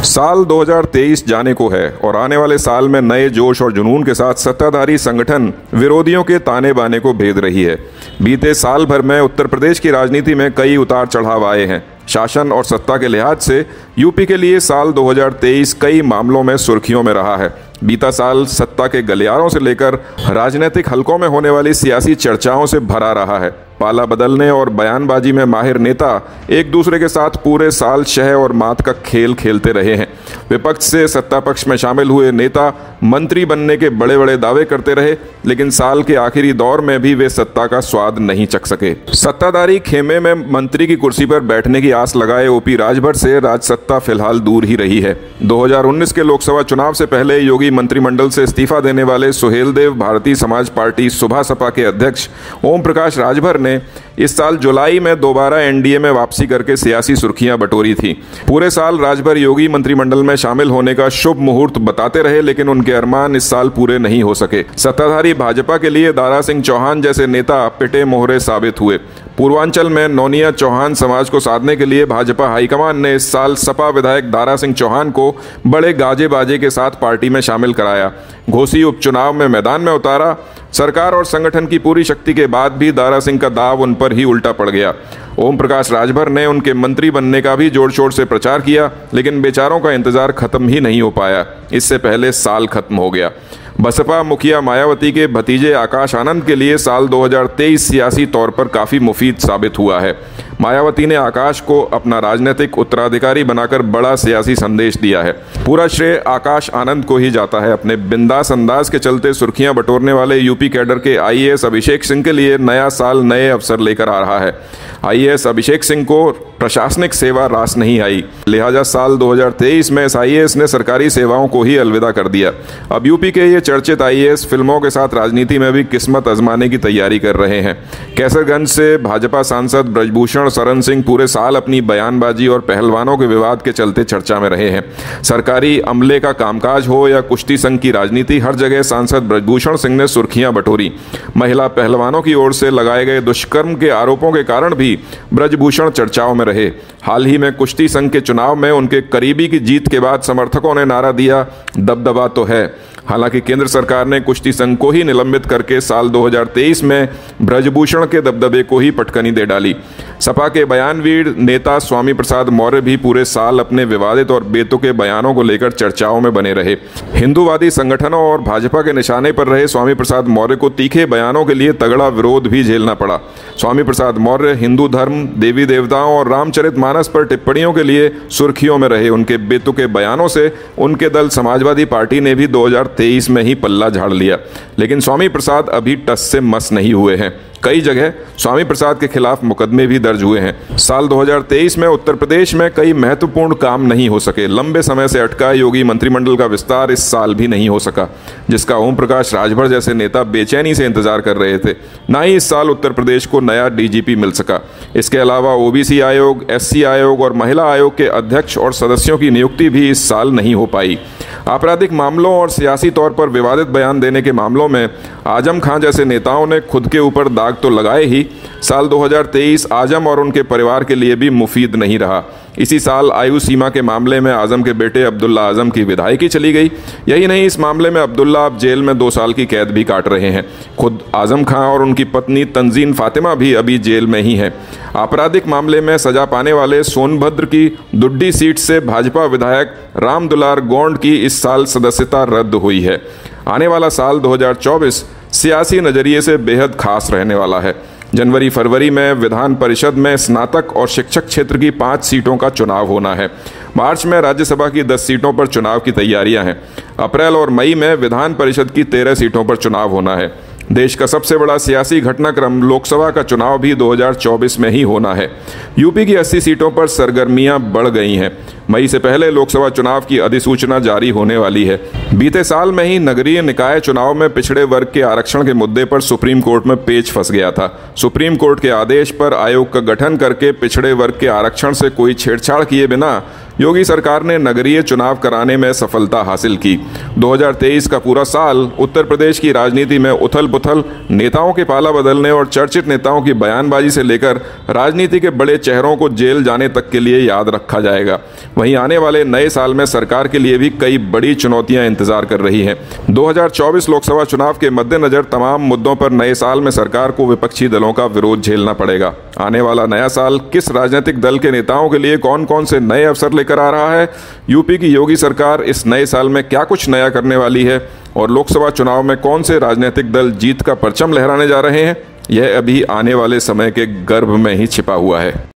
साल 2023 जाने को है और आने वाले साल में नए जोश और जुनून के साथ सत्ताधारी संगठन विरोधियों के ताने बाने को भेद रही है। बीते साल भर में उत्तर प्रदेश की राजनीति में कई उतार चढ़ाव आए हैं। शासन और सत्ता के लिहाज से यूपी के लिए साल 2023 कई मामलों में सुर्खियों में रहा है। बीता साल सत्ता के गलियारों से लेकर राजनीतिक हलकों में होने वाली सियासी चर्चाओं से भरा रहा है। पाला बदलने और बयानबाजी में माहिर नेता एक दूसरे के साथ पूरे साल शह और मात का खेल खेलते रहे हैं। विपक्ष से सत्ता पक्ष में शामिल हुए नेता मंत्री बनने के बड़े बड़े दावे करते रहे, लेकिन साल के आखिरी दौर में भी वे सत्ता का स्वाद नहीं चख सके। सत्ताधारी खेमे में मंत्री की कुर्सी पर बैठने की आस लगाए ओपी राजभर से राजसत्ता फिलहाल दूर ही रही है। 2019 के लोकसभा चुनाव से पहले योगी मंत्रिमंडल से इस्तीफा देने वाले सुहेलदेव भारतीय समाज पार्टी सुभा सपा के अध्यक्ष ओम प्रकाश राजभर ने इस साल जुलाई में दोबारा एनडीए में वापसी करके सियासी सुर्खियां बटोरी थी। पूरे साल राजभर योगी मंत्रिमंडल में शामिल होने का शुभ मुहूर्त बताते रहे, लेकिन उनके अरमान इस साल पूरे नहीं हो सके। सत्ताधारी भाजपा के लिए दारा सिंह चौहान जैसे नेता पिटे मोहरे साबित हुए। पूर्वांचल में नौनिया चौहान समाज को साधने के लिए भाजपा हाईकमान ने इस साल सपा विधायक दारा सिंह चौहान को बड़े गाजे बाजे के साथ पार्टी में शामिल कराया। घोसी उपचुनाव में मैदान में उतारा। सरकार और संगठन की पूरी शक्ति के बाद भी दारा सिंह का दाव उन पर ही उल्टा पड़ गया। ओम प्रकाश राजभर ने उनके मंत्री बनने का भी जोर शोर से प्रचार किया, लेकिन बेचारों का इंतजार खत्म ही नहीं हो पाया। इससे पहले साल खत्म हो गया। बसपा मुखिया मायावती के भतीजे आकाश आनंद के लिए साल 2023 सियासी तौर पर काफ़ी मुफीद साबित हुआ है। मायावती ने आकाश को अपना राजनीतिक उत्तराधिकारी बनाकर बड़ा सियासी संदेश दिया है। पूरा श्रेय आकाश आनंद को ही जाता है। अपने बिंदास अंदाज के चलते सुर्खियां बटोरने वाले यूपी कैडर के आईएएस अभिषेक सिंह के लिए नया साल नए अवसर लेकर आ रहा है। आईएएस अभिषेक सिंह को प्रशासनिक सेवा रास नहीं आई, लिहाजा साल 2023 में इस आईएएस ने सरकारी सेवाओं को ही अलविदा कर दिया। अब यूपी के ये चर्चित आईएएस फिल्मों के साथ राजनीति में भी किस्मत आजमाने की तैयारी कर रहे हैं। कैसरगंज से भाजपा सांसद ब्रजभूषण शरण सिंह पूरे साल अपनी बयानबाजी और पहलवानों के विवाद के चलते चर्चा में रहे हैं। सरकारी अमले का कामकाज हो या कुश्ती संघ की राजनीति, हर जगह सांसद ब्रजभूषण सिंह ने सुर्खियां बटोरी। महिला पहलवानों की ओर से लगाए गए दुष्कर्म के आरोपों के कारण भी ब्रजभूषण चर्चाओं में रहे। हाल ही में कुश्ती संघ के चुनाव में उनके करीबी की जीत के बाद समर्थकों ने नारा दिया, दबदबा तो है। हालांकि केंद्र सरकार ने कुश्ती संघ को ही निलंबित करके साल 2023 में ब्रजभूषण के दबदबे को ही पटकनी दे डाली। सपा के बयानवीर नेता स्वामी प्रसाद मौर्य भी पूरे साल अपने विवादित और बेतुके बयानों को लेकर चर्चाओं में बने रहे। हिंदूवादी संगठनों और भाजपा के निशाने पर रहे स्वामी प्रसाद मौर्य को तीखे बयानों के लिए तगड़ा विरोध भी झेलना पड़ा। स्वामी प्रसाद मौर्य हिंदू धर्म, देवी देवताओं और रामचरितमानस पर टिप्पणियों के लिए सुर्खियों में रहे। उनके बेतुके बयानों से उनके दल समाजवादी पार्टी ने भी 2023 में ही पल्ला झाड़ लिया, लेकिन स्वामी प्रसाद अभी टस से मस नहीं हुए हैं। कई जगह स्वामी प्रसाद के खिलाफ मुकदमे भी दर्ज हुए हैं। साल 2023 में उत्तर प्रदेश में कई महत्वपूर्ण काम नहीं हो सके। लंबे समय से अटका योगी मंत्रिमंडल का विस्तार इस साल भी नहीं हो सका, जिसका ओम प्रकाश राजभर जैसे नेता बेचैनी से इंतजार कर रहे थे। ना ही इस साल उत्तर प्रदेश को नया डीजीपी मिल सका। इसके अलावा ओबीसी आयोग, एससी आयोग और महिला आयोग के अध्यक्ष और सदस्यों की नियुक्ति भी इस साल नहीं हो पाई। आपराधिक मामलों और सियासी तौर पर विवादित बयान देने के मामलों में आजम खां जैसे नेताओं ने खुद के ऊपर दाग तो लगाए ही। साल 2023 आजम और उनके परिवार के लिए भी मुफीद नहीं रहा। इसी साल आयु सीमा के मामले में आजम के बेटे अब्दुल्ला आजम की विधायकी चली गई। यही नहीं, इस मामले में अब्दुल्ला अब जेल में 2 साल की कैद भी काट रहे हैं। खुद आजम खां और उनकी पत्नी तंजीन फातिमा भी अभी जेल में ही हैं। आपराधिक मामले में सजा पाने वाले सोनभद्र की दुड्डी सीट से भाजपा विधायक राम दुलार गोंड की इस साल सदस्यता रद्द हुई है। आने वाला साल 2024 सियासी नजरिए से बेहद खास रहने वाला है। जनवरी फरवरी में विधान परिषद में स्नातक और शिक्षक क्षेत्र की 5 सीटों का चुनाव होना है। मार्च में राज्यसभा की 10 सीटों पर चुनाव की तैयारियां हैं। अप्रैल और मई में विधान परिषद की 13 सीटों पर चुनाव होना है। देश का सबसे बड़ा सियासी घटनाक्रम लोकसभा का चुनाव भी 2024 में ही होना है। यूपी की 80 सीटों पर सरगर्मियां बढ़ गई हैं। मई से पहले लोकसभा चुनाव की अधिसूचना जारी होने वाली है। बीते साल में ही नगरीय निकाय चुनाव में पिछड़े वर्ग के आरक्षण के मुद्दे पर सुप्रीम कोर्ट में पेच फंस गया था। सुप्रीम कोर्ट के आदेश पर आयोग का गठन करके पिछड़े वर्ग के आरक्षण से कोई छेड़छाड़ किए बिना योगी सरकार ने नगरीय चुनाव कराने में सफलता हासिल की। 2023 का पूरा साल उत्तर प्रदेश की राजनीति में उथल पुथल, नेताओं के पाला बदलने और चर्चित नेताओं की बयानबाजी से लेकर राजनीति के बड़े चेहरों को जेल जाने तक के लिए याद रखा जाएगा। वहीं आने वाले नए साल में सरकार के लिए भी कई बड़ी चुनौतियां इंतजार कर रही हैं। 2024 लोकसभा चुनाव के मद्देनजर तमाम मुद्दों पर नए साल में सरकार को विपक्षी दलों का विरोध झेलना पड़ेगा। आने वाला नया साल किस राजनीतिक दल के नेताओं के लिए कौन कौन से नए अवसर लेकर आ रहा है, यूपी की योगी सरकार इस नए साल में क्या कुछ नया करने वाली है और लोकसभा चुनाव में कौन से राजनीतिक दल जीत का परचम लहराने जा रहे हैं, यह अभी आने वाले समय के गर्भ में ही छिपा हुआ है।